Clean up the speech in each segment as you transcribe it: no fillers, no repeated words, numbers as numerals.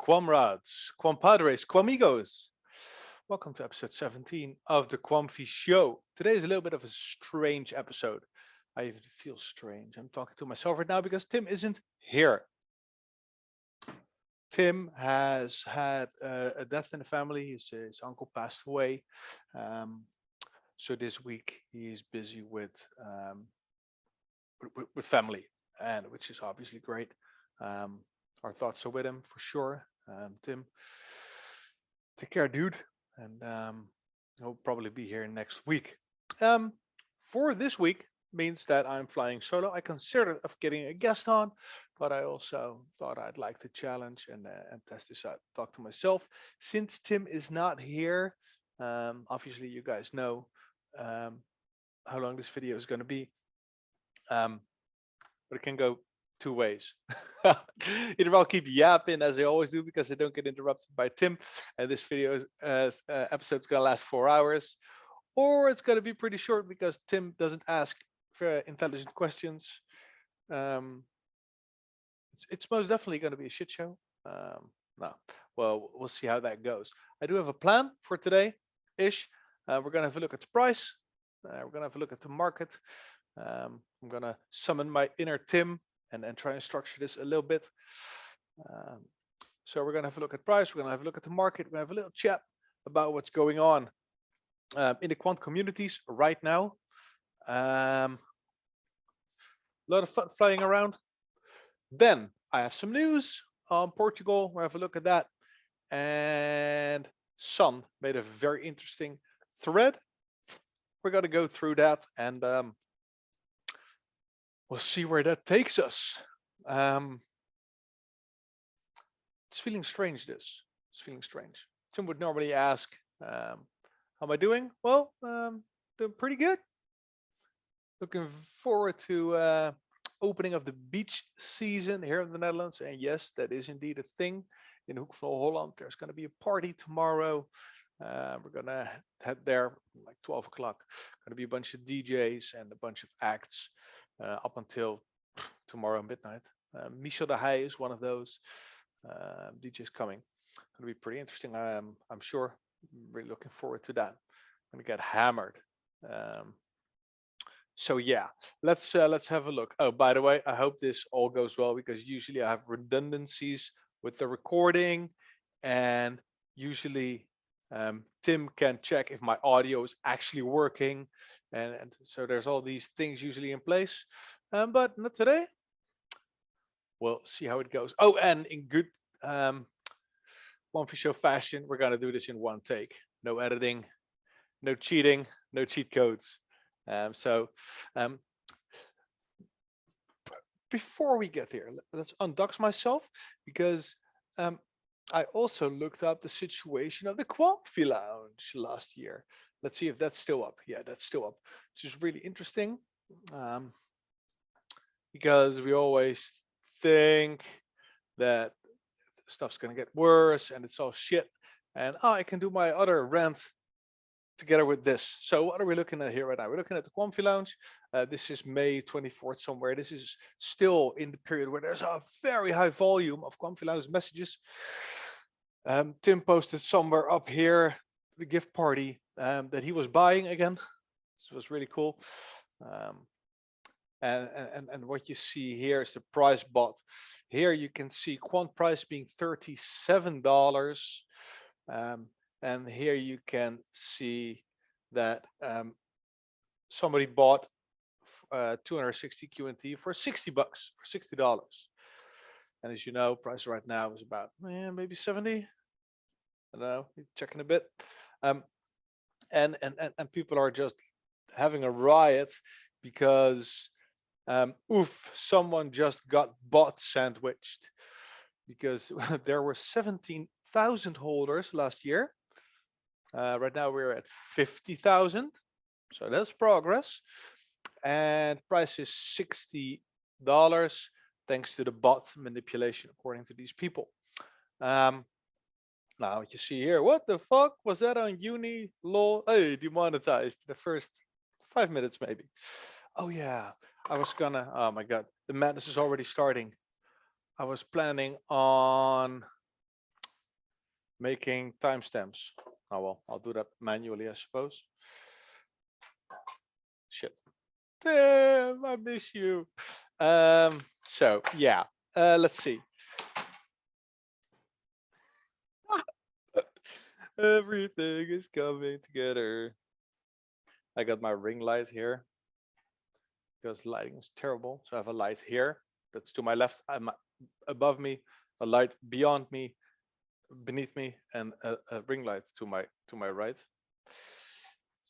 Quamrads, Quampadres, Quamigos. Welcome to episode 17 of the Quamfy Show. Today is a little bit of a strange episode. I even feel strange. I'm talking to myself right now because Tim isn't here. Tim has had a death in the family. His uncle passed away. Um, so this week he's busy with family, and which is obviously great. Um, our thoughts are with him for sure. Tim, take care, dude, and he'll probably be here next week. Um, for this week means that I'm flying solo. I considered of getting a guest on, but I also thought I'd like to challenge and test this out. Talk to myself since Tim is not here. Obviously, you guys know um, how long this video is going to be. Um, but it can go two ways. Either I'll keep yapping as I always do because I don't get interrupted by Tim, and this video episode is gonna last 4 hours, or it's gonna be pretty short because Tim doesn't ask for intelligent questions. Um, it's most definitely gonna be a shit show. No, well, we'll see how that goes. I do have a plan for today, ish. We're gonna have a look at the price. We're gonna have a look at the market. I'm gonna summon my inner Tim and try and structure this a little bit. Um, so we're gonna have a look at price. We're gonna have a look at the market. We're gonna have a little chat about what's going on in the quant communities right now. A lot of fun flying around. Then I have some news on Portugal. We'll have a look at that. And Sun made a very interesting thread. We're gonna go through that and we'll see where that takes us. It's feeling strange. It's feeling strange. Tim would normally ask, how am I doing? Well, doing pretty good. Looking forward to opening of the beach season here in the Netherlands. And yes, that is indeed a thing. In Hoek van Holland, there's going to be a party tomorrow. We're going to head there like 12 o'clock. Going to be a bunch of DJs and a bunch of acts up until tomorrow midnight. Michel de Heij is one of those DJs coming. Going to be pretty interesting. I'm sure. Really looking forward to that. I'm going to get hammered. So yeah, let's have a look. Oh, by the way, I hope this all goes well because usually I have redundancies with the recording, and usually Tim can check if my audio is actually working, and so there's all these things usually in place, but not today. We'll see how it goes. Oh, and in good Quamfy Show fashion, we're gonna do this in one take. No editing, no cheating, no cheat codes. So before we get here, let's undox myself because I also looked up the situation of the Quamfy Lounge last year. Let's see if that's still up. Yeah, that's still up. Which is really interesting because we always think that stuff's gonna get worse and it's all shit. And oh, I can do my other rant together with this. So what are we looking at here right now? We're looking at the Quamfy Lounge. This is May 24th somewhere. This is still in the period where there's a very high volume of Quamfy Lounge messages. Tim posted somewhere up here the gift party that he was buying again. This was really cool. And what you see here is the price bot. Here you can see quant price being $37. And here you can see that somebody bought 260 QNT for 60 bucks, for $60. And as you know, price right now is about maybe 70. I don't know, checking a bit. And people are just having a riot because someone just got bot sandwiched because there were 17,000 holders last year. Right now we're at 50,000, so that's progress. And price is $60 thanks to the bot manipulation, according to these people. Now what you see here, what the fuck was that on uni law? Hey, demonetized the first 5 minutes maybe. Oh yeah, I was gonna, oh my god, the madness is already starting. I was planning on making timestamps. Oh well, I'll do that manually, I suppose. Shit. Damn, I miss you. So yeah, let's see. Everything is coming together. I got my ring light here because lighting is terrible. So I have a light here that's to my left, I'm above me, a light beyond me, beneath me, and a ring light to my right.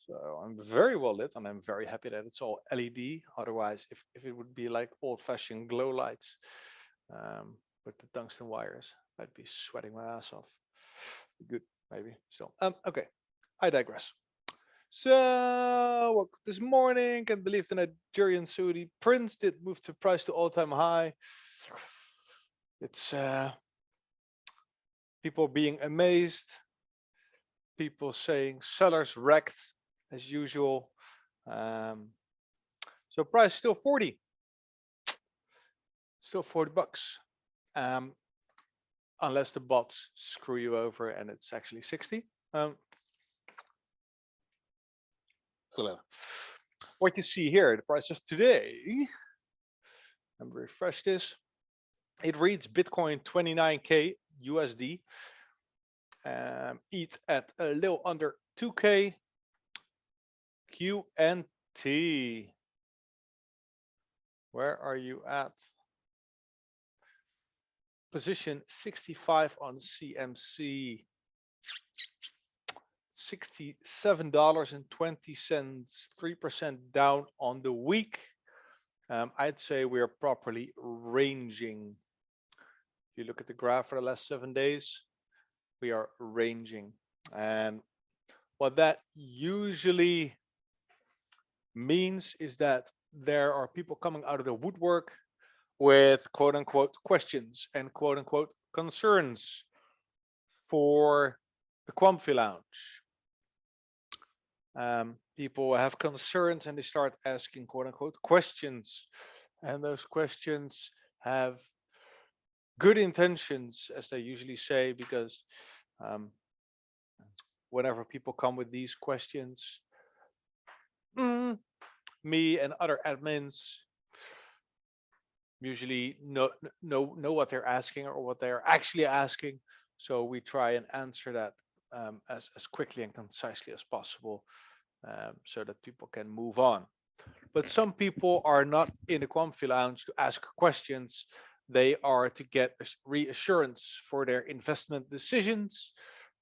So I'm very well lit, and I'm very happy that it's all LED. Otherwise, if it would be like old-fashioned glow lights with the tungsten wires, I'd be sweating my ass off. Good, maybe still. Okay, I digress. So woke up this morning, can't believe the Nigerian Saudi prince did move the price to all-time high. It's people being amazed, people saying sellers wrecked as usual. So price still 40, still 40 bucks. Unless the bots screw you over and it's actually 60. What you see here, the prices today, let me refresh this. It reads Bitcoin 29K USD, ETH at a little under 2K, QNT. Where are you at? Position 65 on CMC. $67.20, 3% down on the week. I'd say we are properly ranging. If you look at the graph for the last 7 days, we are ranging. And what that usually means is that there are people coming out of the woodwork with quote unquote questions and quote unquote concerns for the Quamfy Lounge. People have concerns and they start asking quote unquote questions, and those questions have good intentions, as they usually say, because whenever people come with these questions, me and other admins usually know what they're asking or what they're actually asking, so we try and answer that as quickly and concisely as possible, so that people can move on. But some people are not in the Quamfy Lounge to ask questions. They are to get reassurance for their investment decisions.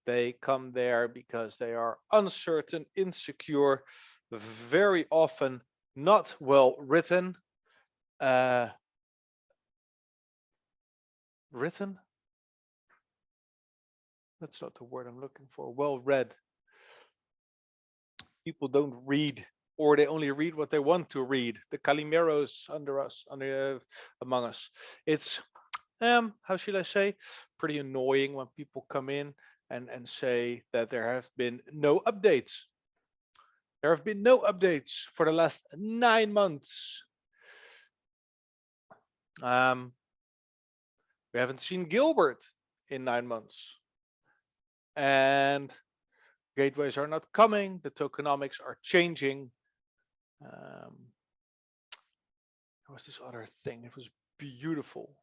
They come there because they are uncertain, insecure, very often not well written. Written? That's not the word I'm looking for. Well read. People don't read, or they only read what they want to read. The Calimeros among us. It's how should I say, pretty annoying when people come in and say that there have been no updates. There have been no updates for the last 9 months. We haven't seen Gilbert in 9 months. And gateways are not coming. The tokenomics are changing. There was this other thing. It was beautiful.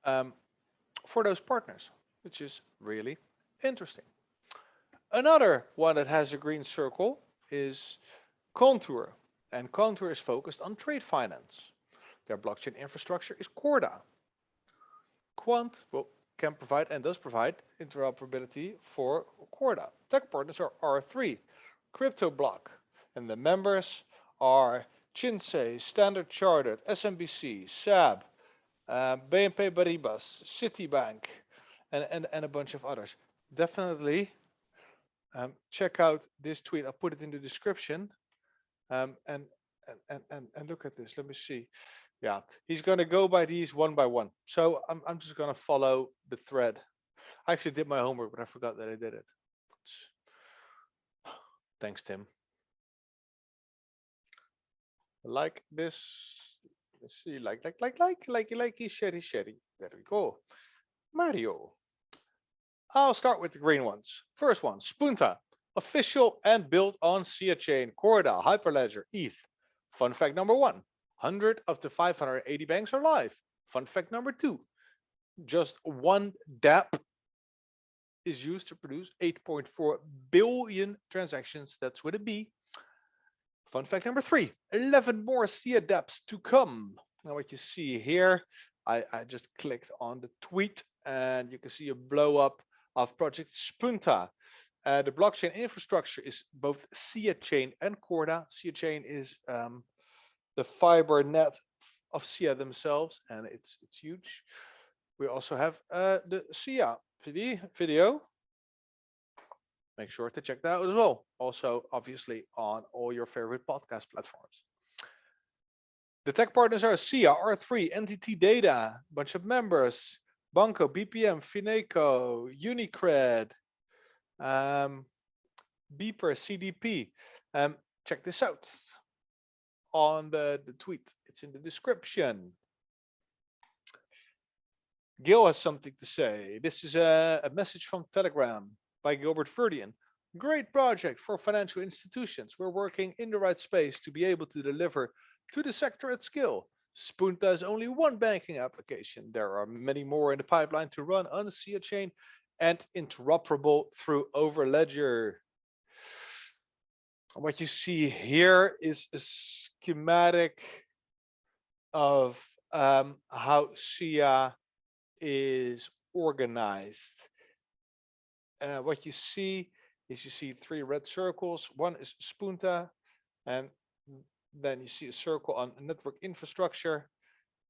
um, for those partners, which is really interesting. Another one that has a green circle is Contour, and Contour is focused on trade finance. Their blockchain infrastructure is Corda. Quant can provide and does provide interoperability for Corda. Tech partners are R3, CryptoBlock, and the members are Chinsei, Standard Chartered, SMBC, SAB, BNP Paribas, Citibank, and a bunch of others. Definitely check out this tweet. I'll put it in the description. And look at this. Let me see. Yeah, he's going to go by these one by one. So I'm just going to follow the thread. I actually did my homework, but I forgot that I did it. Thanks, Tim. Like this. Let's see. Like, sherry. There we go. Mario. I'll start with the green ones. First one, Spunta. Official and built on SIA chain, Corda, Hyperledger, ETH. Fun fact number 100 of the 580 banks are live. Fun fact number 2, just one dApp is used to produce 8.4 billion transactions. That's with a B. Fun fact number 3, 11 more SIA dApps to come. Now what you see here, I just clicked on the tweet and you can see a blow up of project Spunta. The blockchain infrastructure is both SIA chain and Corda. SIA chain is the fiber net of SIA themselves, and it's huge. We also have the SIA video. Make sure to check that out as well. Also, obviously, on all your favorite podcast platforms. The tech partners are SIA, R3, NTT Data, bunch of members, Banco, BPM, Fineco, Unicred, Beeper, CDP. Check this out on the tweet. It's in the description. Gil has something to say. This is a message from Telegram by Gilbert Verdian. Great project for financial institutions. We're working in the right space to be able to deliver to the sector at scale. Spunta is only one banking application. There are many more in the pipeline to run on the SIA chain and interoperable through Overledger. What you see here is a schematic of how SIA is organized. What you see is you see 3 red circles. One is Spunta, and then you see a circle on network infrastructure,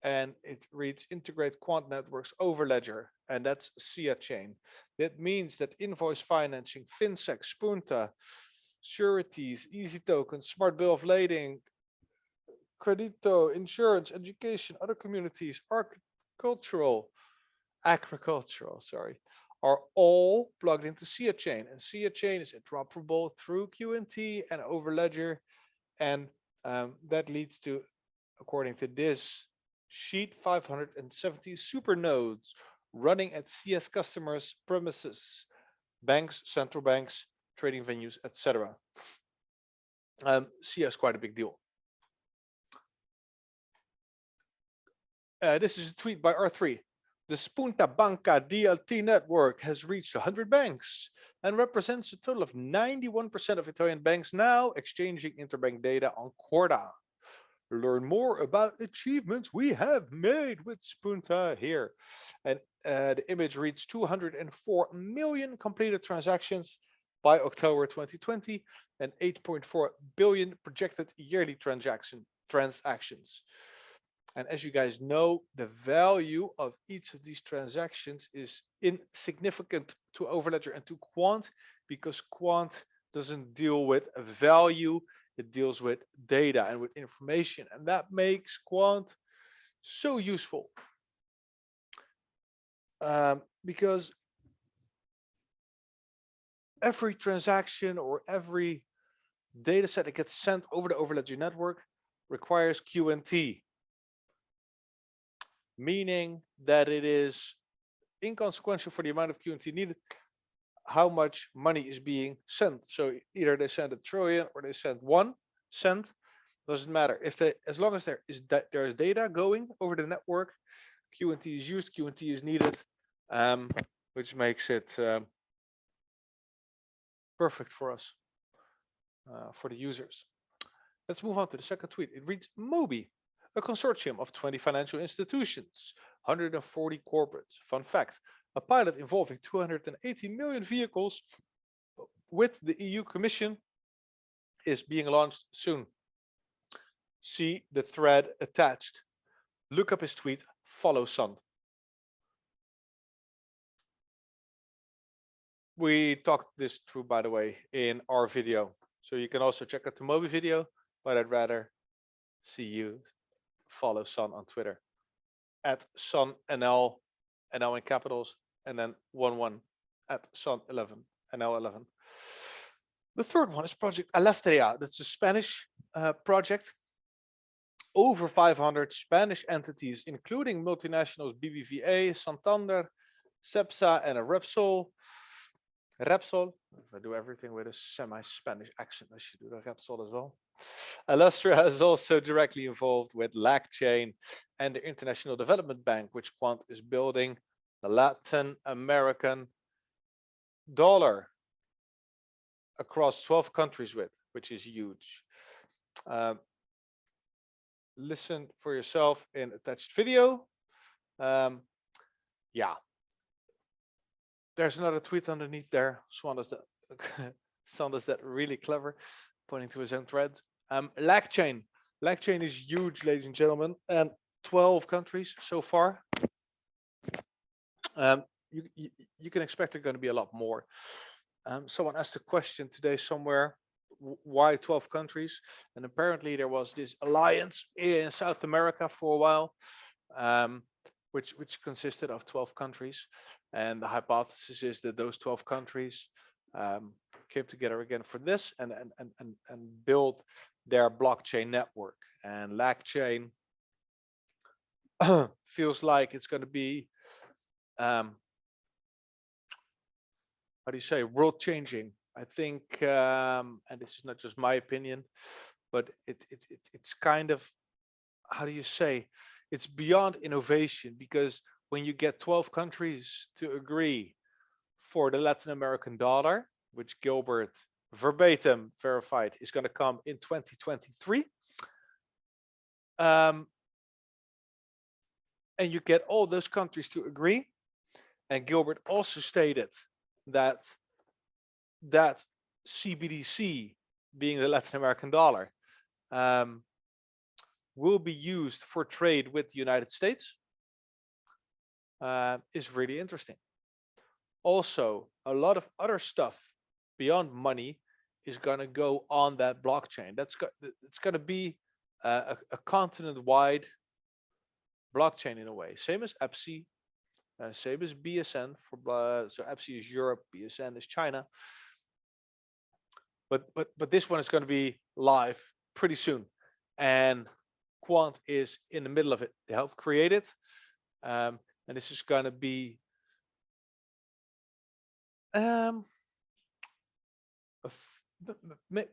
and it reads integrate quant networks Overledger, and that's SIA chain. That means that invoice financing, FinSec, Spunta, sureties, easy tokens, smart bill of lading, credito, insurance, education, other communities, agricultural, sorry, are all plugged into SIA chain, and SIA chain is interoperable through QNT and Overledger, and that leads to, according to this sheet, 570 super nodes running at CS customers' premises, banks, central banks, trading venues, etc. SIA is quite a big deal. This is a tweet by R3. The Spunta Banca DLT network has reached 100 banks and represents a total of 91% of Italian banks now exchanging interbank data on Corda. Learn more about achievements we have made with Spunta here. And the image reads 204 million completed transactions by October 2020 and 8.4 billion projected yearly transactions. And as you guys know, the value of each of these transactions is insignificant to Overledger and to Quant, because Quant doesn't deal with a value, it deals with data and with information. And that makes Quant so useful. Because every transaction or every data set that gets sent over the Overledger network requires QNT. Meaning that it is inconsequential for the amount of QNT needed, how much money is being sent. So either they send 1 trillion or they send 1 cent, doesn't matter. If as long as there is data going over the network, QNT is used, QNT is needed, which makes it perfect for us, for the users. Let's move on to the second tweet. It reads, Mobi, a consortium of 20 financial institutions, 140 corporates. Fun fact, a pilot involving 280 million vehicles with the EU Commission is being launched soon. See the thread attached. Look up his tweet, follow Son. We talked this through, by the way, in our video. So you can also check out the Mobi video, but I'd rather see you follow Son on Twitter at SonNL, NL in capitals, and then 11 at Son11, NL11. The third one is Project Alastria. That's a Spanish project. Over 500 Spanish entities, including multinationals BBVA, Santander, Cepsa, and a Repsol. Repsol, if I do everything with a semi-Spanish accent, I should do the Repsol as well. Alastria is also directly involved with LACChain and the International Development Bank, which Quant is building the Latin American dollar across 12 countries with, which is huge. Listen for yourself in attached video. Yeah. There's another tweet underneath there. Swan does that really clever, pointing to his own thread. LACChain. LACChain is huge, ladies and gentlemen, and 12 countries so far. You can expect there are going to be a lot more. Someone asked a question today somewhere, why 12 countries? And apparently there was this alliance in South America for a while, which consisted of 12 countries. And the hypothesis is that those 12 countries came together again for this and built their blockchain network. And LACChain feels like it's going to be, how do you say, world changing. I think, and this is not just my opinion, but it's kind of, how do you say, it's beyond innovation, because when you get 12 countries to agree for the Latin American dollar, which Gilbert verbatim verified is going to come in 2023, and you get all those countries to agree, and Gilbert also stated that CBDC, being the Latin American dollar, will be used for trade with the United States, is really interesting. Also, a lot of other stuff beyond money is going to go on that blockchain. It's going to be a continent-wide blockchain in a way, same as EPSI, same as BSN. So EPSI is Europe, BSN is China. But this one is going to be live pretty soon, and Quant is in the middle of it. They helped create it, and this is going to be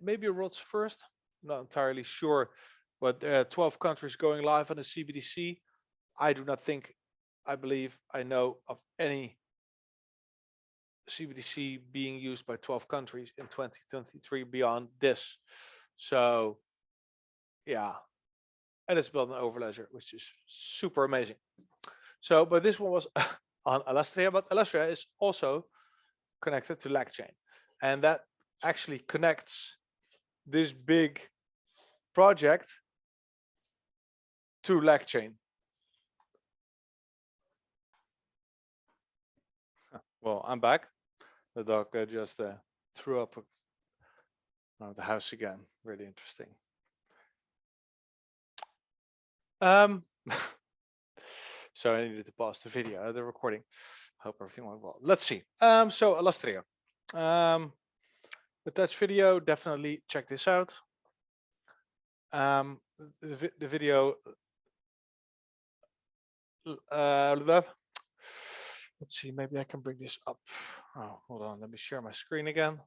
maybe a world's first. Not entirely sure, but 12 countries going live on the CBDC. I do not think, I believe, I know of any CBDC being used by 12 countries in 2023 beyond this. So yeah, and it's built on Overledger, which is super amazing. So, but this one was on Alastria, but Alastria is also connected to LACChain, and that actually connects this big project to LACChain. Well, I'm back. The dog just threw up the house again. Really interesting. So I needed to pause the video, the recording. Hope everything went well. Let's see. So Alastria. Attached video, definitely check this out. The video. Let's see, maybe I can bring this up. Oh, hold on, let me share my screen again.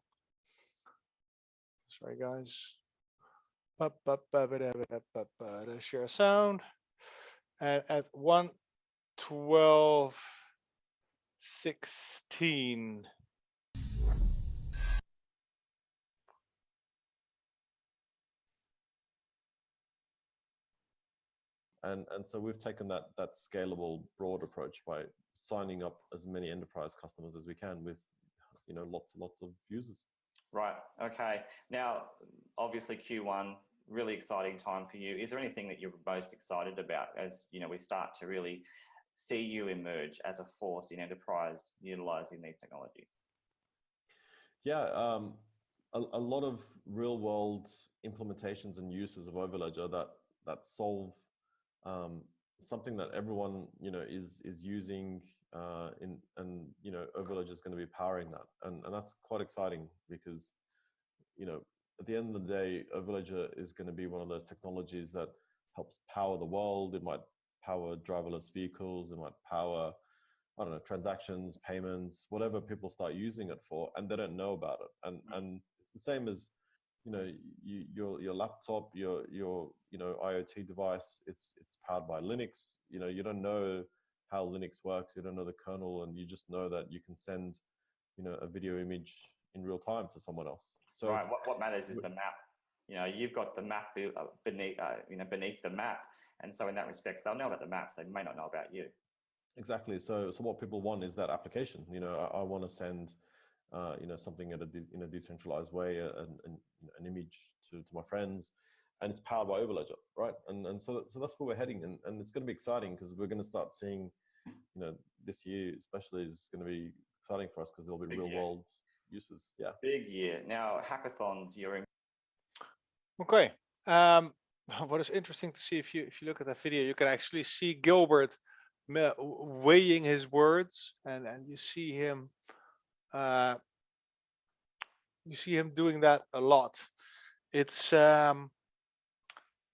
Sorry, guys. Share sound. And at one 12, 16. And so we've taken that scalable, broad approach by signing up as many enterprise customers as we can with, lots and lots of users. Right. Okay. Now, obviously Q1, really exciting time for you. Is there anything that you're most excited about as, we start to really see you emerge as a force in enterprise utilizing these technologies? Yeah, a lot of real world implementations and uses of Overledger that solve something that everyone is using, and Overledger is going to be powering that, and that's quite exciting because at the end of the day, Overledger is going to be one of those technologies that helps power the world. It might power driverless vehicles. It might power, I don't know, transactions, payments, whatever people start using it for, and they don't know about it. And it's the same as your laptop, your IoT device. It's powered by Linux. You don't know how Linux works. You don't know the kernel, and you just know that you can send a video image in real time to someone else. So right, what matters is the map. You've got the map beneath beneath the map, and so in that respect, they'll know about the maps. They may not know about you. Exactly. So what people want is that application. I want to send something in a decentralized way, an image to my friends, and it's powered by Overledger, right? And so that's where we're heading, and it's going to be exciting because we're going to start seeing, this year especially is going to be exciting for us because there'll be real world uses. Yeah. Big year. Now, hackathons, you're in. Okay. What is interesting to see, if you look at that video, you can actually see Gilbert weighing his words, and you see him doing that a lot. It's and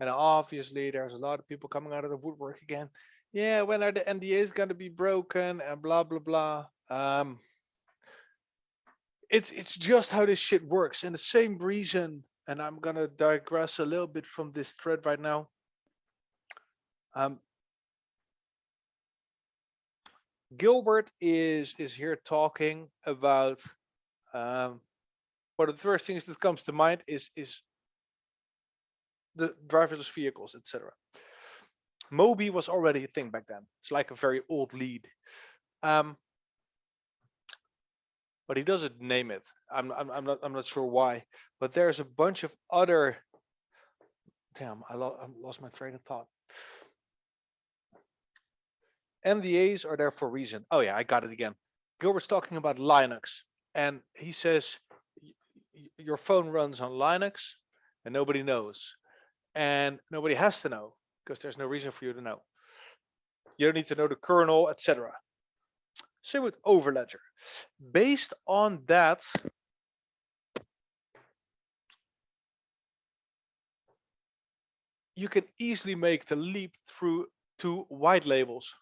obviously there's a lot of people coming out of the woodwork again. Yeah, when are the NDAs going to be broken and blah blah blah. It's just how this shit works, and the same reason. And I'm gonna digress a little bit from this thread right now. Gilbert is here talking about one of the first things that comes to mind is the driverless vehicles, etc. Moby was already a thing back then. It's like a very old lead, but he doesn't name it. I'm not sure why. But there's a bunch of other. Damn, I lost my train of thought. NDAs are there for a reason. Oh yeah, I got it again. Gilbert's talking about Linux, and he says your phone runs on Linux, and nobody knows, and nobody has to know because there's no reason for you to know. You don't need to know the kernel, etc. Same with Overledger. Based on that, you can easily make the leap through to white labels.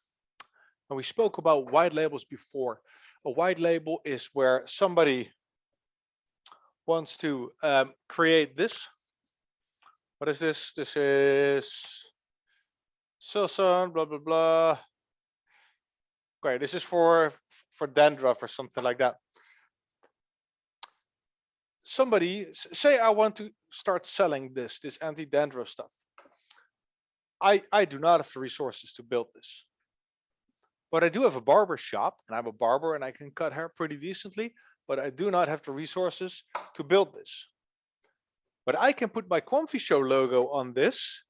And we spoke about white labels before. A white label is where somebody wants to create this. What is this? This is Silson, blah, blah, blah. Okay, this is for dandruff or something like that. Somebody, say I want to start selling this anti-dandruff stuff. I do not have the resources to build this. But I do have a barber shop, and I'm a barber, and I can cut hair pretty decently, but I do not have the resources to build this. But I can put my Quamfy Show logo on this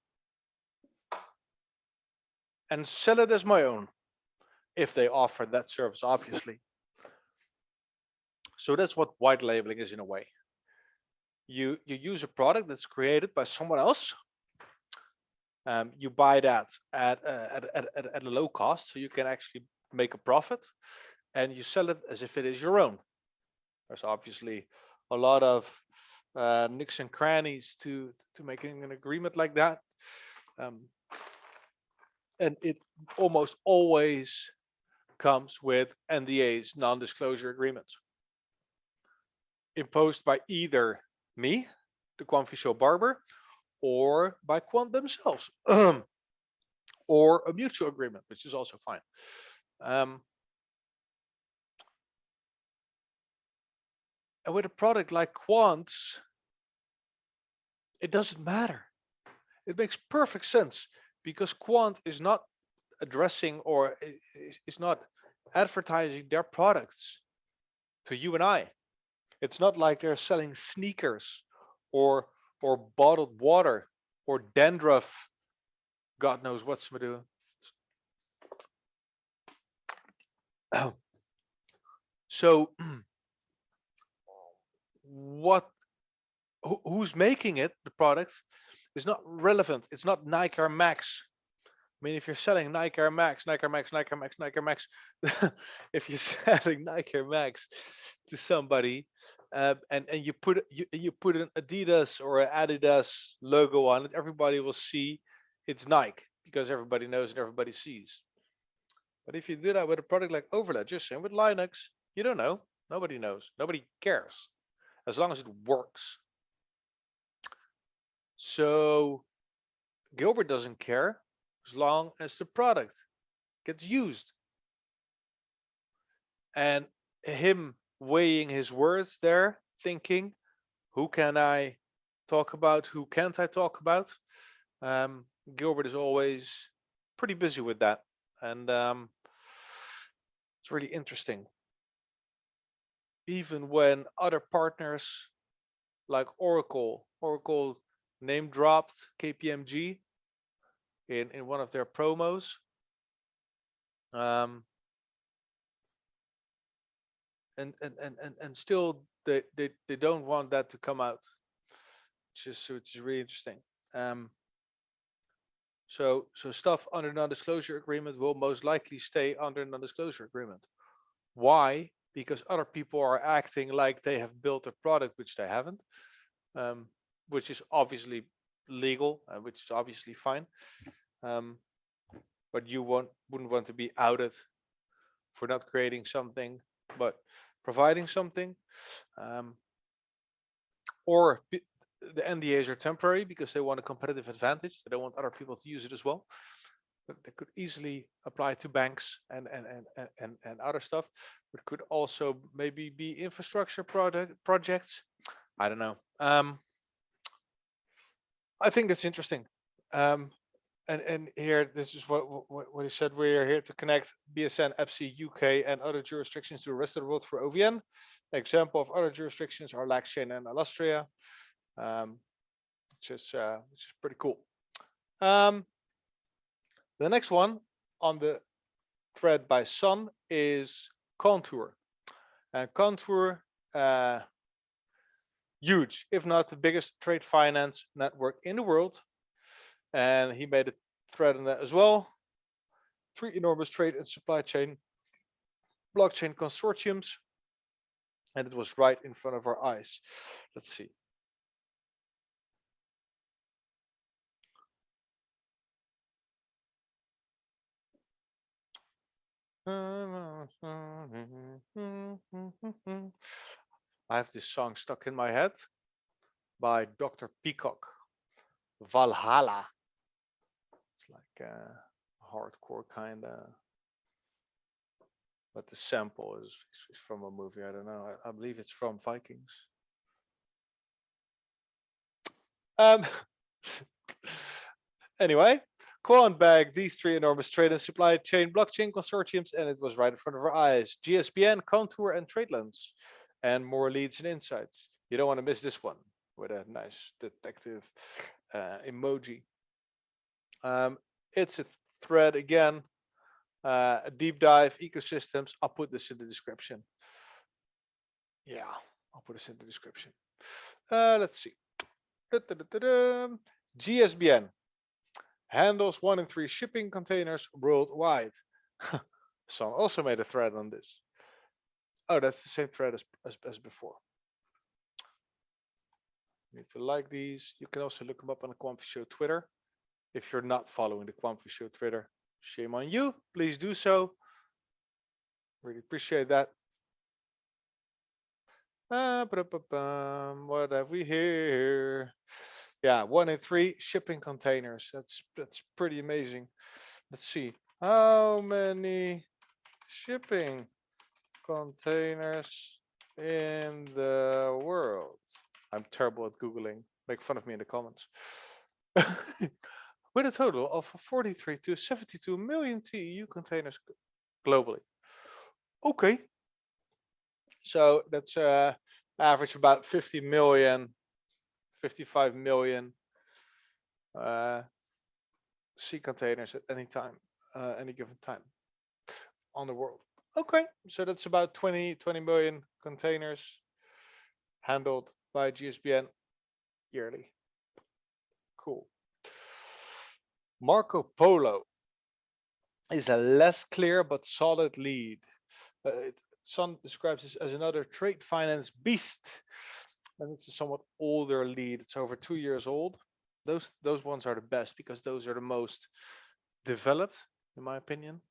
and sell it as my own, if they offer that service, obviously. So that's what white labeling is in a way. You use a product that's created by someone else. You buy that at a low cost, so you can actually make a profit, and you sell it as if it is your own. There's obviously a lot of nicks and crannies to making an agreement like that, and it almost always comes with NDAs, non-disclosure agreements, imposed by either me, the Quamfy Show barber, or by Quant themselves. or a mutual agreement, which is also fine. And with a product like Quants, it doesn't matter. It makes perfect sense because Quant is not addressing or is not advertising their products to you and I. It's not like they're selling sneakers or bottled water or dandruff. God knows what's doing. So what who's making it, the product, is not relevant. It's not Nike or Max. I mean, if you're selling Nike Air Max, Nike Air Max, Nike Air Max, Nike Air Max, if you're selling Nike Air Max to somebody, and you put an Adidas or an Adidas logo on it, everybody will see it's Nike because everybody knows and everybody sees. But if you do that with a product like Overlay, just same with Linux, you don't know. Nobody knows. Nobody cares as long as it works. So Gilbert doesn't care as long as the product gets used. And him weighing his words there, thinking, who can I talk about? Who can't I talk about? Gilbert is always pretty busy with that. And it's really interesting. Even when other partners like Oracle name dropped KPMG in one of their promos. And still they don't want that to come out. Which is really interesting. So stuff under non-disclosure agreement will most likely stay under non-disclosure agreement. Why? Because other people are acting like they have built a product which they haven't, which is obviously legal, which is obviously fine. But you wouldn't want to be outed for not creating something, but providing something. Or the NDAs are temporary because they want a competitive advantage. They don't want other people to use it as well. But they could easily apply to banks and other stuff. But could also maybe be infrastructure projects. I don't know. I think that's interesting. And here, this is what he said. We are here to connect BSN, EPSI, UK, and other jurisdictions to the rest of the world for OVN. Example of other jurisdictions are LaxChain and Alastria, which is pretty cool. The next one on the thread by Sun is Contour. And Contour, huge, if not the biggest trade finance network in the world. And he made a thread on that as well. 3 enormous trade and supply chain blockchain consortiums. And it was right in front of our eyes. Let's see. I have this song stuck in my head by Dr. Peacock, Valhalla. It's like a hardcore kind of, but the sample is from a movie. I don't know. I believe it's from Vikings. Anyway, Quant bagged these 3 enormous trade and supply chain blockchain consortiums, and it was right in front of our eyes. GSBN, Contour, and TradeLens. And more leads and insights. You don't want to miss this one with a nice detective emoji. It's a thread again, a deep dive, ecosystems. I'll put this in the description. Yeah, I'll put this in the description. Let's see. GSBN handles 1 in 3 shipping containers worldwide. Son also made a thread on this. Oh, that's the same thread as before. You need to like these. You can also look them up on the Quamfy Show Twitter. If you're not following the Quamfy Show Twitter, shame on you. Please do so. Really appreciate that. What have we here? Yeah, 1 in 3 shipping containers. That's pretty amazing. Let's see. How many shipping containers in the world? I'm terrible at Googling. Make fun of me in the comments. With a total of 43 to 72 million TEU containers globally. Okay. So that's average about 50 million, 55 million sea containers at any time, any given time on the world. Okay, so that's about 20 million containers handled by GSBN yearly. Cool. Marco Polo is a less clear but solid lead. Sun describes this as another trade finance beast, and it's a somewhat older lead. It's over 2 years old. Those ones are the best because those are the most developed, in my opinion.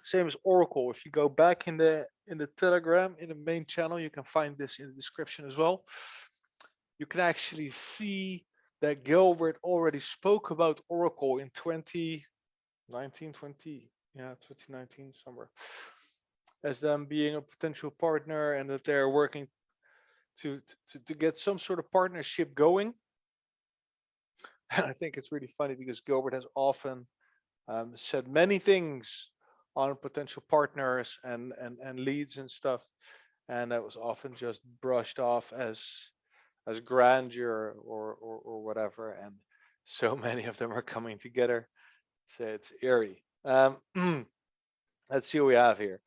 Same as Oracle. If you go back in the Telegram, in the main channel, you can find this in the description as well. You can actually see that Gilbert already spoke about Oracle in 2019, 2019 somewhere, as them being a potential partner, and that they're working to get some sort of partnership going. And I think it's really funny because Gilbert has often said many things on potential partners and leads and stuff, and that was often just brushed off as grandeur or whatever. And so many of them are coming together. So it's eerie. Let's see what we have here.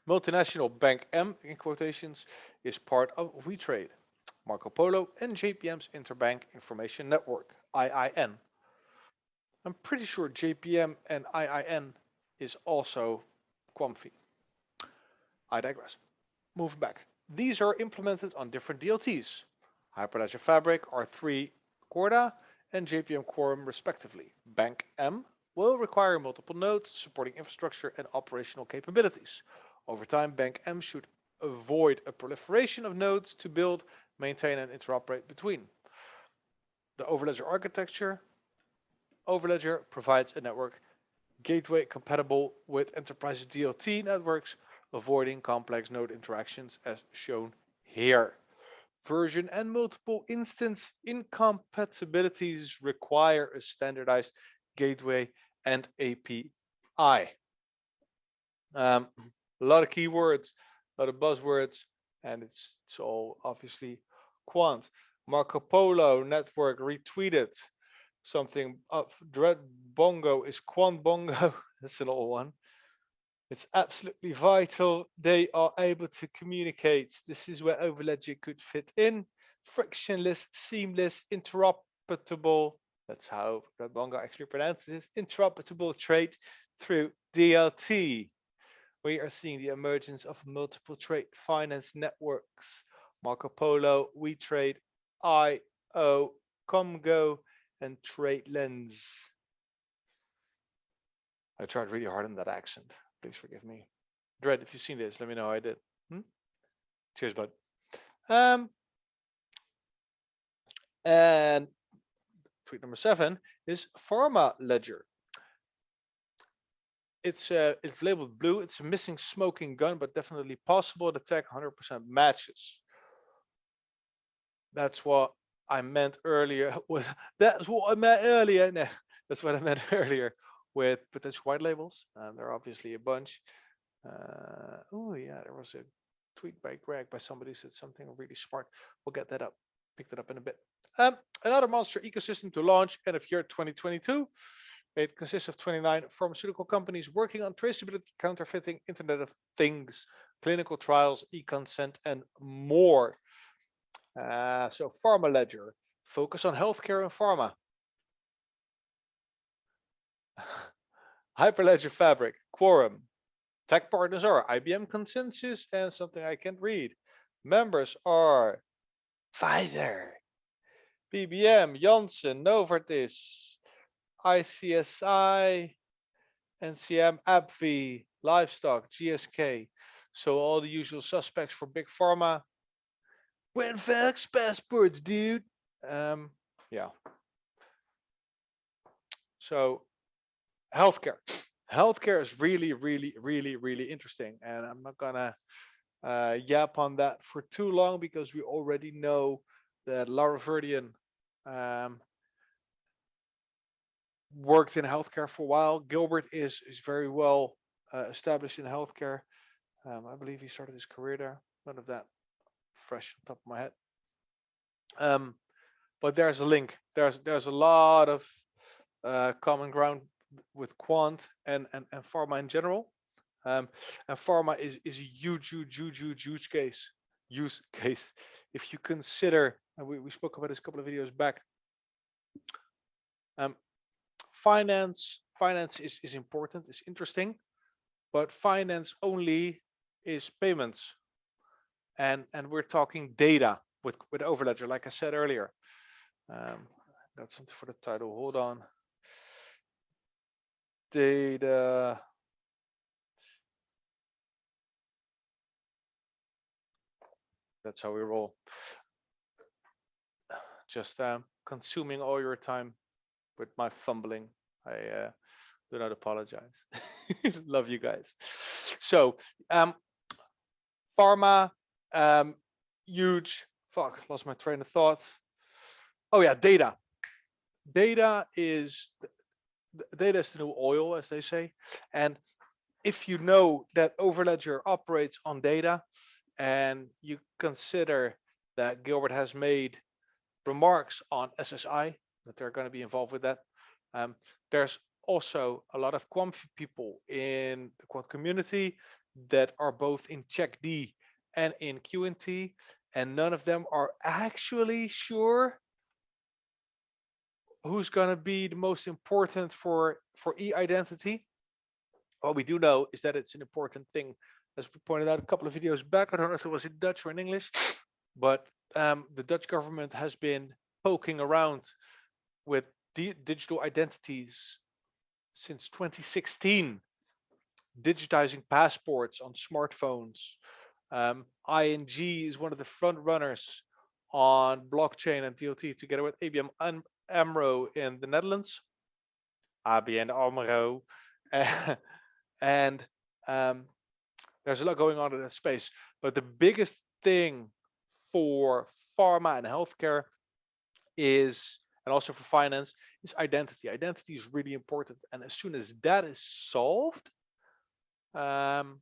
Multinational Bank M, in quotations, is part of WeTrade, Marco Polo, and JPM's Interbank Information Network, IIN. I'm pretty sure JPM and IIN is also Quamfy. I digress. Moving back. These are implemented on different DLTs, Hyperledger Fabric, R3 Corda, and JPM Quorum respectively. Bank M will require multiple nodes supporting infrastructure and operational capabilities. Over time, Bank M should avoid a proliferation of nodes to build, maintain, and interoperate between. The Overledger architecture. Overledger provides a network gateway compatible with enterprise DLT networks, avoiding complex node interactions as shown here. Version and multiple instance incompatibilities require a standardized gateway and API. A lot of keywords, a lot of buzzwords, and it's all obviously quant. Marco Polo network retweeted something. Dread Bongo is Quant Bongo. That's an old one. It's absolutely vital they are able to communicate. This is where Overledger could fit in. Frictionless, seamless, interoperable. That's how Dread Bongo actually pronounces it. Interoperable trade through DLT. We are seeing the emergence of multiple trade finance networks. Marco Polo, WeTrade, IO, Comgo, and TradeLens. I tried really hard on that accent. Please forgive me. Dread, if you've seen this, let me know how I did. Cheers, bud. And tweet number 7 is Pharma Ledger. It's labeled blue. It's a missing smoking gun, but definitely possible. The tag 100% matches. That's what I meant earlier. That's what I meant earlier. No, That's what I meant earlier with potential white labels. There are obviously a bunch. Oh yeah, there was a tweet by Greg by somebody who said something really smart. We'll get that up, pick that up in a bit. Another monster ecosystem to launch end of year 2022. It consists of 29 pharmaceutical companies working on traceability, counterfeiting, Internet of Things, clinical trials, e-consent, and more. So Pharma Ledger, focus on healthcare and pharma. Hyperledger Fabric, Quorum. Tech partners are IBM Consensus and something I can't read. Members are Pfizer, BBM, Janssen, Novartis, ICSI, NCM, AbbVie, Livestock, GSK. So all the usual suspects for big pharma. Winfax passports, dude. Yeah. So healthcare. Healthcare is really, really, really, really interesting, and I'm not gonna yap on that for too long because we already know that Laura Verdian worked in healthcare for a while. Gilbert is very well established in healthcare. I believe he started his career there. None of that fresh on top of my head. But there's a link. There's a lot of common ground with quant and pharma in general. And pharma is a huge case use case. If you consider, and we spoke about this a couple of videos back, finance is important, is interesting, but finance only is payments, and we're talking data with Overledger, like I said earlier. Got something for the title. Hold on. Data. That's how we roll. Just consuming all your time with my fumbling. I do not apologize. Love you guys. So, pharma, huge. Fuck, lost my train of thought. Oh yeah, data. Data is the new oil, as they say. And if you know that Overledger operates on data, and you consider that Gilbert has made remarks on SSI, that they're going to be involved with that. There's also a lot of Quamfy people in the quant community that are both in CheckD and in QNT, and none of them are actually sure who's going to be the most important for e-identity. What we do know is that it's an important thing, as we pointed out a couple of videos back. I don't know if it was in Dutch or in English, but the Dutch government has been poking around with digital identities since 2016, digitizing passports on smartphones. ING is one of the front runners on blockchain and DLT together with ABN AMRO in the Netherlands. ABN AMRO. And there's a lot going on in that space. But the biggest thing for pharma and healthcare is, and also for finance, is identity. Identity is really important. And as soon as that is solved, then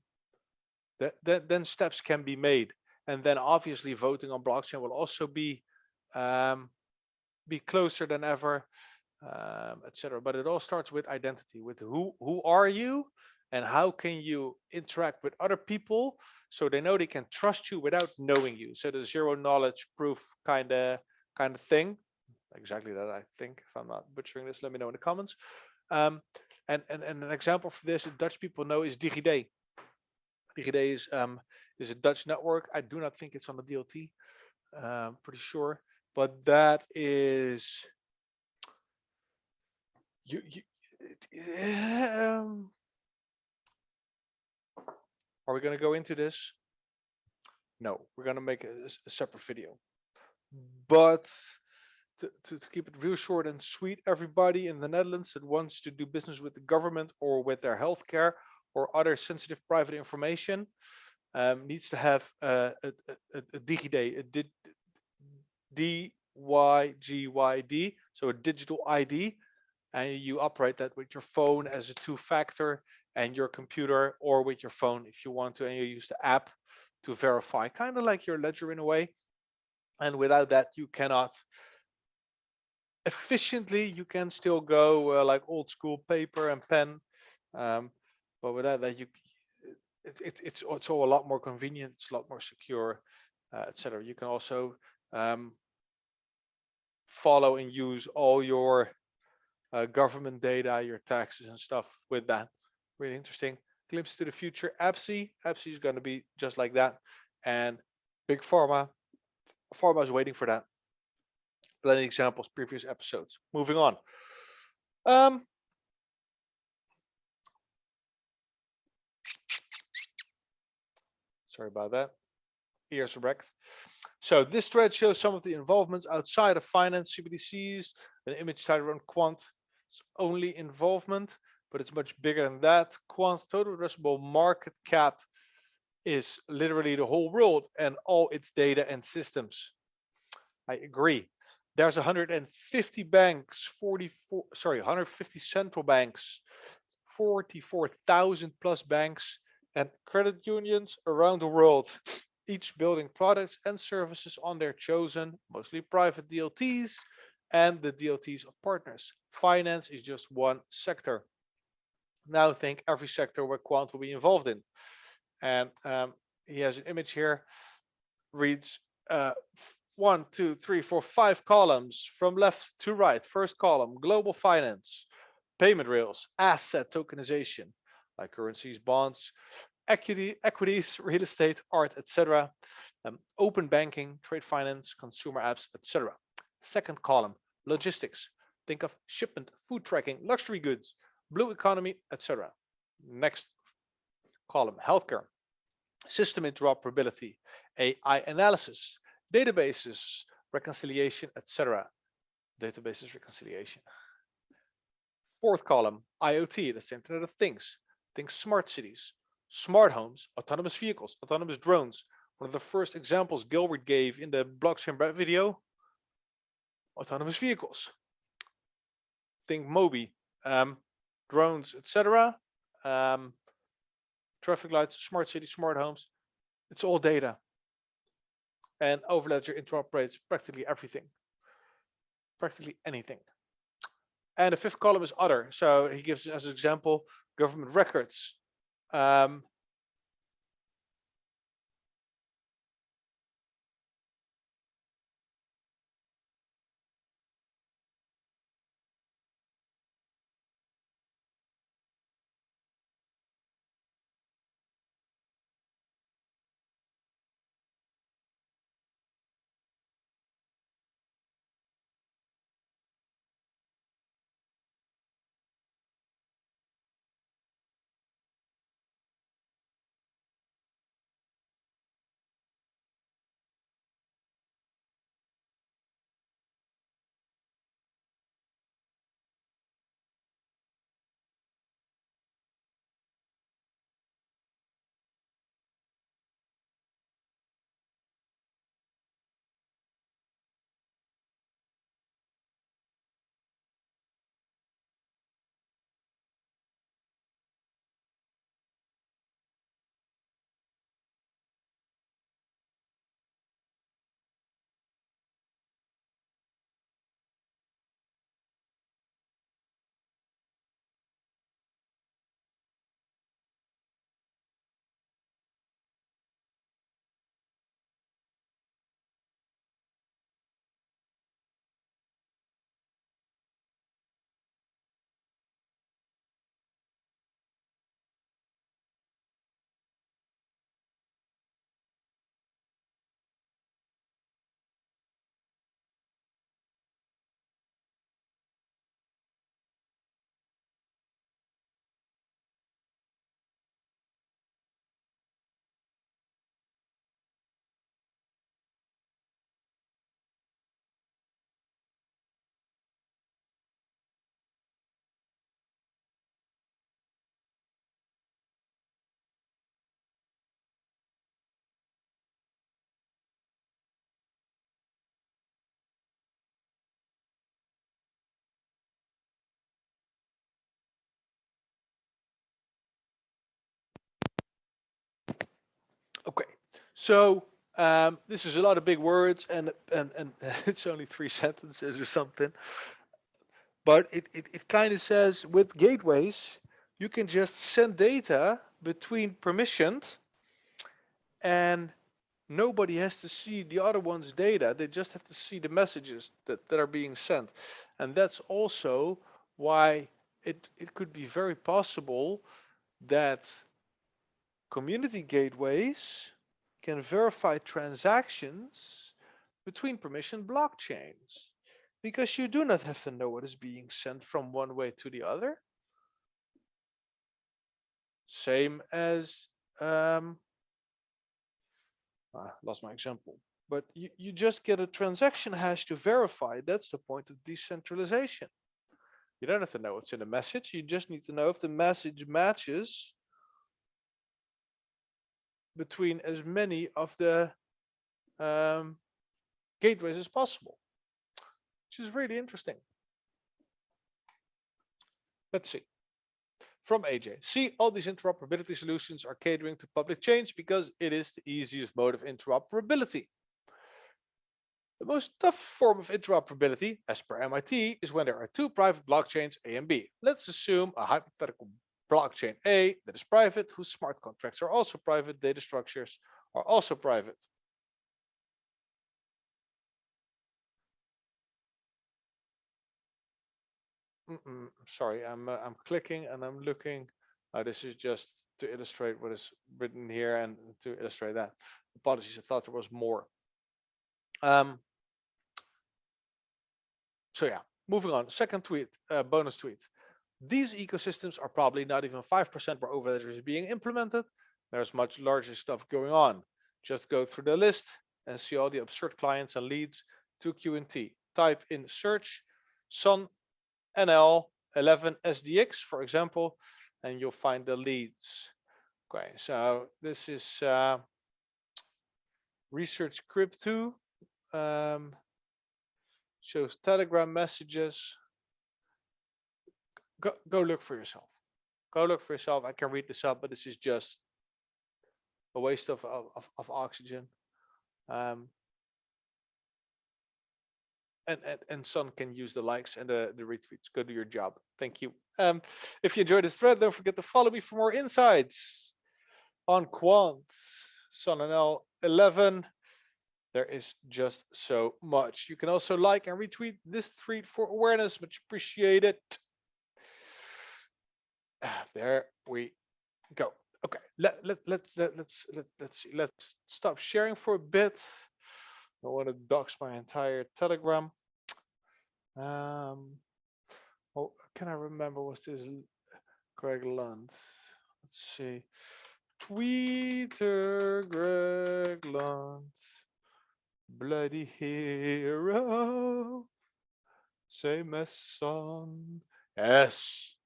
steps can be made. And then obviously voting on blockchain will also be closer than ever, etc. But it all starts with identity, with who are you and how can you interact with other people so they know they can trust you without knowing you. So the zero knowledge proof kind of thing. Exactly that, I think. If I'm not butchering this, let me know in the comments. And an example for this, Dutch people know, is DigiD. DigiD is a Dutch network. I do not think it's on the DLT. Pretty sure, but that is are we going to go into this? No, we're going to make a separate video. But to keep it real short and sweet, everybody in the Netherlands that wants to do business with the government or with their healthcare or other sensitive private information needs to have a DigiD, a DYGYD, so a digital ID. and you operate that with your phone as a two-factor and your computer, or with your phone if you want to, and you use the app to verify, kind of like your ledger in a way. And without that, you cannot efficiently. You can still go like old school paper and pen, um, but without that, it's all a lot more convenient. It's a lot more secure, etc. You can also um, follow and use all your government data, your taxes and stuff with that. Really interesting. Glimpse to the future. AbbSi is going to be just like that, and big pharma. Pharma is waiting for that. Plenty examples, previous episodes. Moving on. Um, sorry about that. Ears wrecked. So this thread shows some of the involvements outside of finance, CBDCs, an image titled around quant. It's only involvement, but it's much bigger than that. Quant's total addressable market cap is literally the whole world and all its data and systems. I agree. There's 150 banks, 150 central banks, 44,000 plus banks and credit unions around the world, each building products and services on their chosen, mostly private DLTs and the DLTs of partners. Finance is just one sector. Now think every sector where quant will be involved in. And he has an image here, reads 1, 2, 3, 4, 5 columns from left to right. First column, global finance, payment rails, asset tokenization, like currencies, bonds, equities, real estate, art, etc. Open banking, trade finance, consumer apps, etc. Second column, logistics. Think of shipment, food tracking, luxury goods, blue economy, etc. Next column, healthcare, system interoperability, AI analysis, databases, reconciliation, etc. Databases, reconciliation. Fourth column, IoT, that's the Internet of Things. Think smart cities, smart homes, autonomous vehicles, autonomous drones. One of the first examples Gilbert gave in the blockchain bread video, autonomous vehicles. Think Mobi, drones, etc. Traffic lights, smart cities, smart homes. It's all data. And Overledger interoperates practically everything, practically anything. And the fifth column is other. So he gives as an example government records, So this is a lot of big words, and it's only 3 sentences or something. But it kind of says with gateways, you can just send data between permissioned, and nobody has to see the other one's data. They just have to see the messages that are being sent. And that's also why it could be very possible that community gateways can verify transactions between permission blockchains, because you do not have to know what is being sent from one way to the other. Same as lost my example, but you just get a transaction hash to verify. That's the point of decentralization. You don't have to know what's in the message. You just need to know if the message matches between as many of the um, gateways as possible, which is really interesting. Let's see. From AJ, see, all these interoperability solutions are catering to public chains because it is the easiest mode of interoperability. The most tough form of interoperability, as per MIT, is when there are two private blockchains A and B. Let's assume a hypothetical blockchain A that is private, whose smart contracts are also private, data structures are also private. Sorry, I'm clicking and I'm looking. This is just to illustrate what is written here and to illustrate that. Apologies, I thought there was more. So yeah, moving on. Second tweet, bonus tweet. These ecosystems are probably not even 5% where Overledger is being implemented. There's much larger stuff going on. Just go through the list and see all the absurd clients and leads to QNT. Type in search Sun NL 11 SDX, for example, and you'll find the leads. Okay, so this is research crypto. Shows Telegram messages. Go look for yourself. Go look for yourself. I can read this up, but this is just a waste of oxygen. And Sun can use the likes and the retweets. Go do your job. Thank you. If you enjoyed this thread, don't forget to follow me for more insights on Quant, Sun NL 11. There is just so much. You can also like and retweet this tweet for awareness. Much appreciated. There we go. Okay, let's see. Let's stop sharing for a bit. I want to dox my entire Telegram. Oh, can I remember? Was this Greg Lund? Let's see. Tweeter Greg Lund. Bloody hero. Same as son. Yes.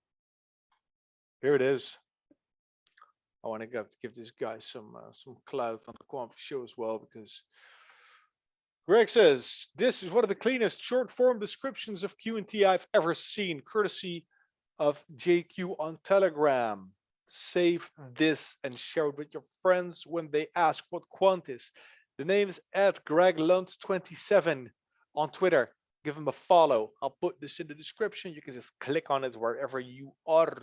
Here it is. I want to give this guy some clout on the Quamfy show as well, because Greg says, this is one of the cleanest short form descriptions of QNT I've ever seen, courtesy of JQ on Telegram. Save this and share it with your friends when they ask what Quant is. The name is @GregLunt27 on Twitter. Give him a follow. I'll put this in the description. You can just click on it wherever you are.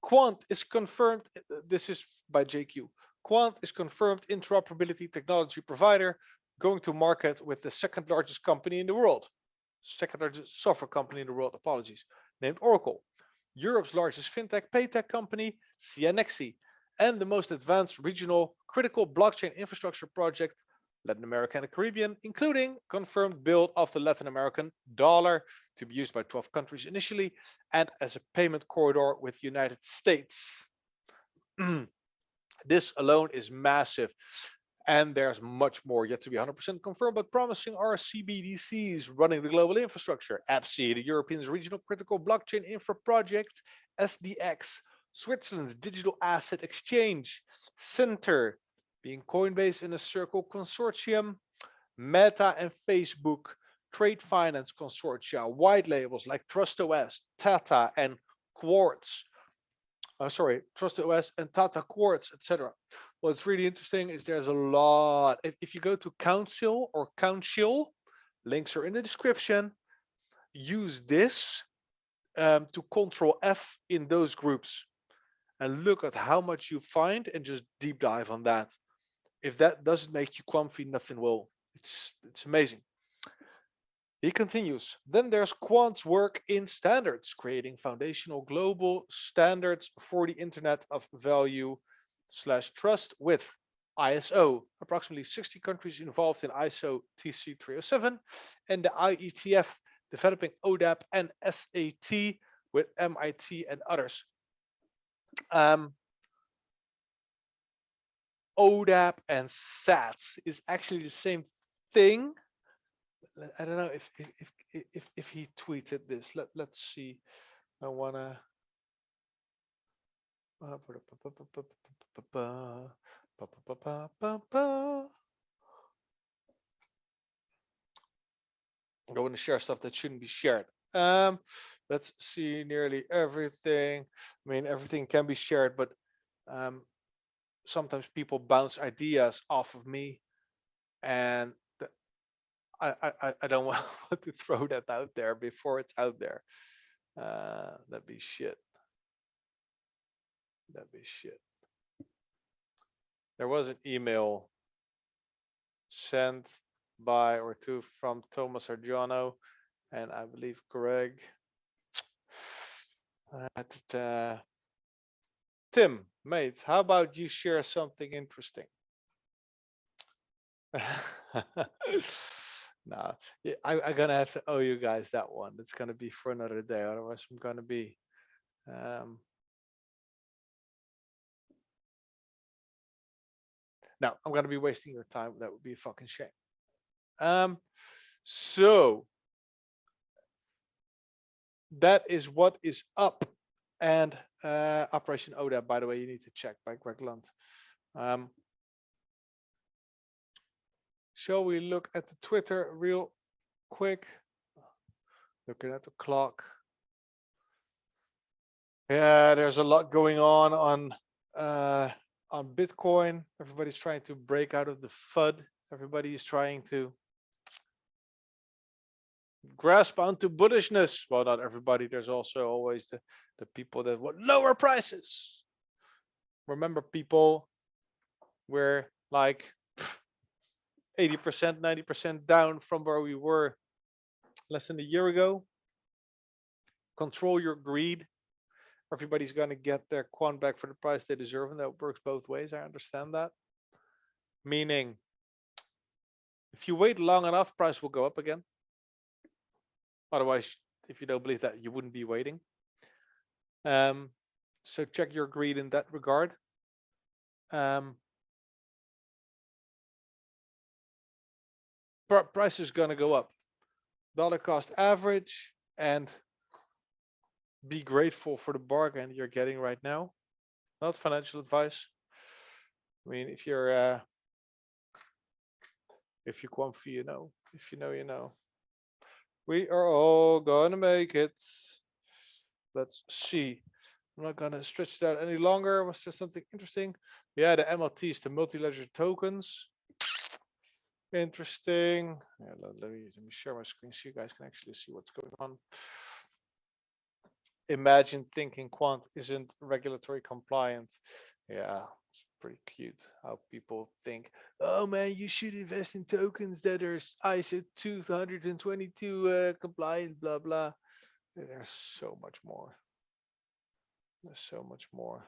Quant is confirmed. This is by JQ. Quant is confirmed interoperability technology provider, going to market with the second largest company in the world, second largest software company in the world, apologies, named Oracle, Europe's largest fintech paytech company, Cianexi, and the most advanced regional critical blockchain infrastructure project, Latin America and the Caribbean, including confirmed build of the Latin American dollar to be used by 12 countries initially, and as a payment corridor with the United States. This alone is massive, and there's much more yet to be 100% confirmed, but promising are CBDCs running the global infrastructure, AppC, the European's regional critical blockchain infra project, SDX, Switzerland's digital asset exchange, Center, being Coinbase in a Circle consortium, Meta and Facebook, trade finance consortia, white labels like TrustOS, Tata, and Quartz, sorry, Trust OS and Tata Quartz, etc. What's really interesting is there's a lot. If you go to Council or Council, links are in the description. Use this to Control F in those groups and look at how much you find and just deep dive on that. If that doesn't make you comfy, nothing will. It's amazing. He continues. Then there's Quant's work in standards, creating foundational global standards for the Internet of Value / Trust with ISO. Approximately 60 countries involved in ISO TC 307 and the IETF developing ODAP and SAT with MIT and others. ODAP and SAT is actually the same thing. I don't know if he tweeted this. Let's see. I wanna. I don't want to share stuff that shouldn't be shared. Let's see. Nearly everything. I mean, everything can be shared, but sometimes people bounce ideas off of me, and I don't want to throw that out there before it's out there. That'd be shit. That'd be shit. There was an email sent by or to from Thomas or Jarno, and I believe Greg. Tim, mate, how about you share something interesting? No, I'm gonna have to owe you guys that one. It's gonna be for another day. Otherwise, I'm gonna be. No, I'm gonna be wasting your time. That would be a fucking shame. So that is what is up, and Operation ODA. By the way, you need to check by Greg Lund. Shall we look at the Twitter real quick? Looking at the clock. Yeah, there's a lot going on Bitcoin. Everybody's trying to break out of the FUD. Everybody is trying to grasp onto bullishness. Well, not everybody. There's also always the people that want lower prices. Remember, people, we're like 80%, 90% down from where we were less than a year ago. Control your greed. Everybody's going to get their quant back for the price they deserve, and that works both ways. I understand that. Meaning, if you wait long enough, price will go up again. Otherwise, if you don't believe that, you wouldn't be waiting. So check your greed in that regard. Price is going to go up. Dollar cost average, and be grateful for the bargain you're getting right now. Not financial advice. I mean, if you're Quamfy, you know. If you know, you know. We are all gonna make it. Let's see. I'm not gonna stretch that any longer. Was there something interesting? Yeah, the MLTs, the multi-ledger tokens. Interesting. Yeah, let me share my screen so you guys can actually see what's going on. Imagine thinking quant isn't regulatory compliant. Yeah, it's pretty cute how people think, oh man, you should invest in tokens that are ISO 222 compliant, blah blah. There's so much more. There's so much more.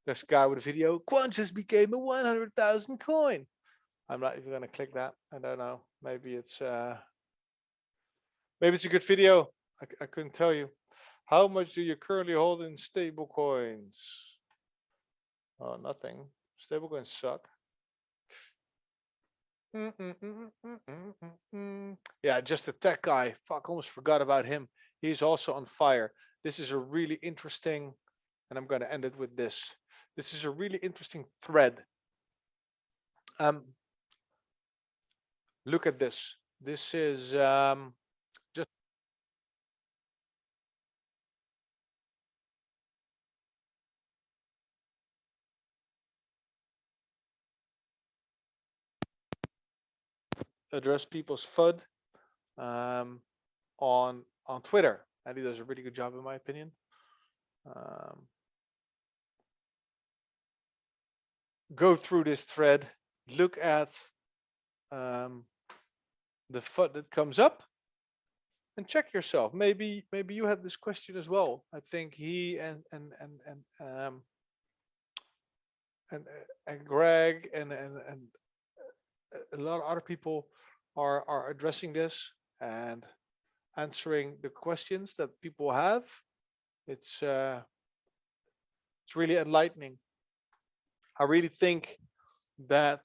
This guy with a video, quant just became a 100,000 coin. I'm not even gonna click that. I don't know. Maybe it's a good video. I couldn't tell you. How much do you currently hold in stable coins? Oh, nothing. Stable coins suck. Yeah, just a tech guy. Fuck, almost forgot about him. He's also on fire. This is a really interesting, and I'm gonna end it with this. This is a really interesting thread. Look at this. This is just address people's FUD um, on Twitter, and he does a really good job, in my opinion. Go through this thread, look at the FUD that comes up, and check yourself. Maybe you had this question as well. I think he and Greg and a lot of other people are addressing this and answering the questions that people have. It's really enlightening. I really think that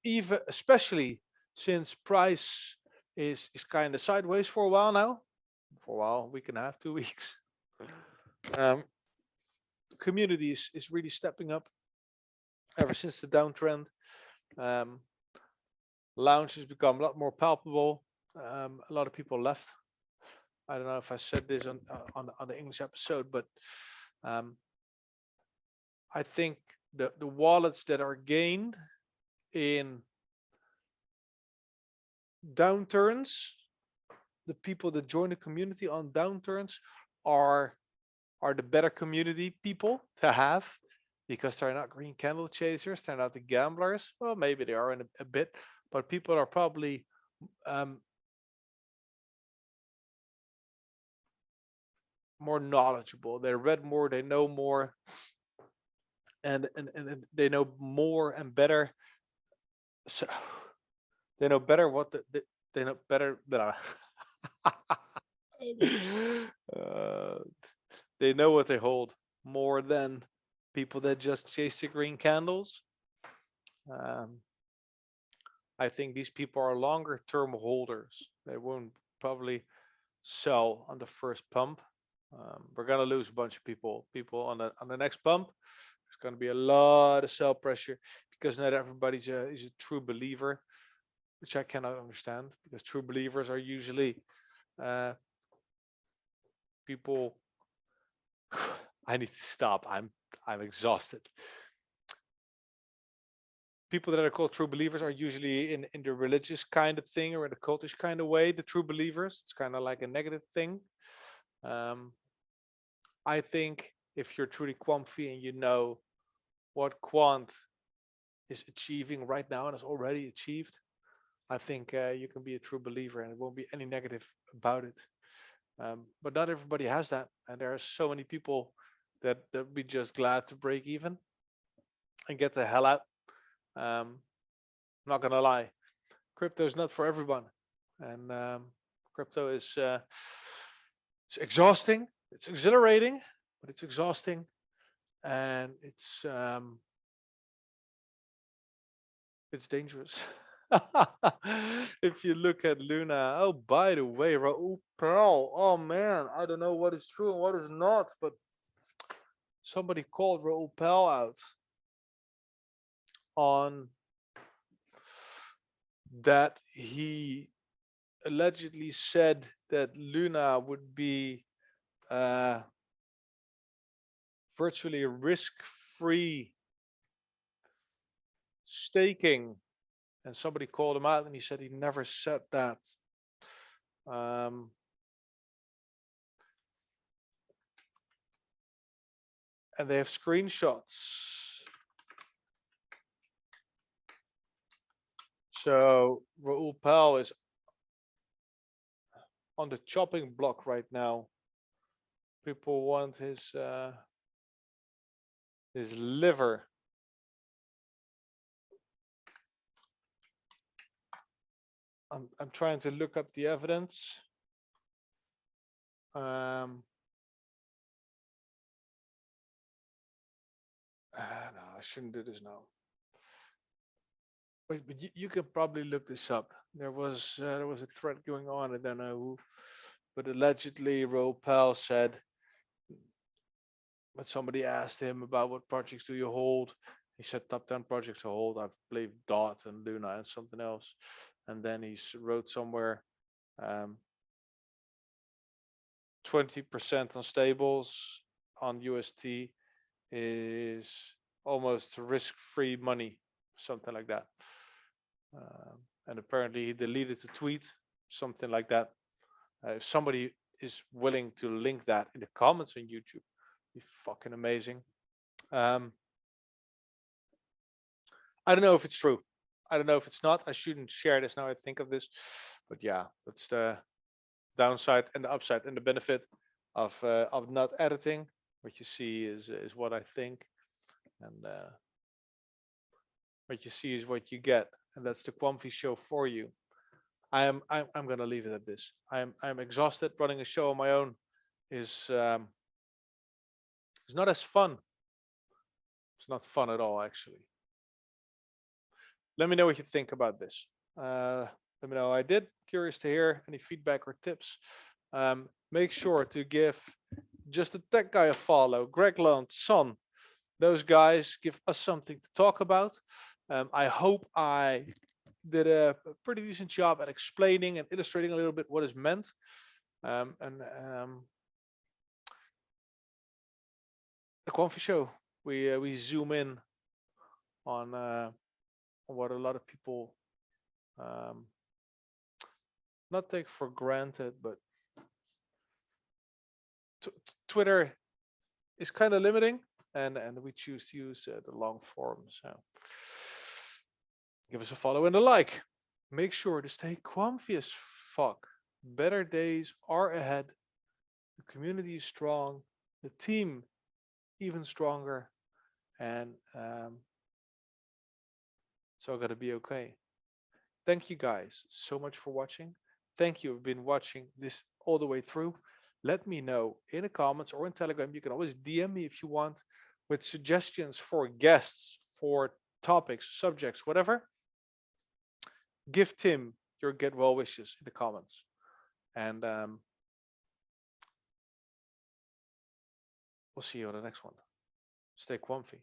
even especially since price is kind of sideways for a while now, for a while, week and a half, 2 weeks. Community is really stepping up ever since the downtrend. Lounge has become a lot more palpable. A lot of people left. I don't know if I said this on the English episode, but I think the wallets that are gained in downturns, the people that join the community on downturns are the better community people to have, because they're not green candle chasers, they're not the gamblers. Well, maybe they are in a bit, but people are probably more knowledgeable. They read more, they know more, and they know more and better. So they know better what they know better. They know what they hold more than people that just chase the green candles. I think these people are longer term holders. They won't probably sell on the first pump. We're gonna lose a bunch of people on the next pump. There's gonna be a lot of sell pressure because not everybody's is a true believer, which I cannot understand, because true believers are usually people. I need to stop. I'm exhausted. People that are called true believers are usually in the religious kind of thing or in the cultish kind of way. The true believers, it's kind of like a negative thing. I think if you're truly Quamfy and you know what Quant is achieving right now and has already achieved, I think you can be a true believer and it won't be any negative about it. But not everybody has that, and there are so many people that be just glad to break even and get the hell out. I'm not gonna lie, crypto is not for everyone, and crypto is it's exhausting. It's exhilarating, but it's exhausting, and it's dangerous. If you look at Luna, oh, by the way, Raoul Pearl, oh man, I don't know what is true and what is not, but somebody called Raoul Pearl out on that he allegedly said that Luna would be virtually risk-free staking, and somebody called him out and he said he never said that. And they have screenshots. So Raoul Pal is on the chopping block right now. People want his liver. I'm trying to look up the evidence. No, I shouldn't do this now. But you can probably look this up. There was a thread going on. I don't know who, but allegedly Ropel said, but somebody asked him about what projects do you hold. He said top 10 projects to hold. I believe Dot and Luna and something else. and then he wrote somewhere 20% on stables on UST is almost risk-free money, something like that. And apparently he deleted the tweet, something like that. If somebody is willing to link that in the comments on YouTube, be fucking amazing. I don't know if it's true. I don't know if it's not. I shouldn't share this now I think of this, but yeah, that's the downside and the upside and the benefit of not editing. What you see is what I think, and what you see is what you get, and that's the Quamfy show for you. I'm gonna leave it at this. I'm exhausted. Running a show on my own is not as fun. It's not fun at all, actually. Let me know what you think about this. Let me know. I did. Curious to hear any feedback or tips. Make sure to give Just the Tech Guy a follow. Greg Lund, Son. Those guys give us something to talk about. I hope I did a pretty decent job at explaining and illustrating a little bit what is meant. The Quamfy show, we zoom in on what a lot of people not take for granted, but Twitter is kind of limiting, and we choose to use the long form. So give us a follow and a like. Make sure to stay Quamfy as fuck. Better days are ahead. The community is strong. The team even stronger, and it's all gonna be okay. Thank you guys so much for watching. Thank you for been watching this all the way through. Let me know in the comments or in Telegram. You can always DM me if you want with suggestions for guests, for topics, subjects, whatever. Give Tim your get well wishes in the comments. And we'll see you on the next one. Stay Quamfy.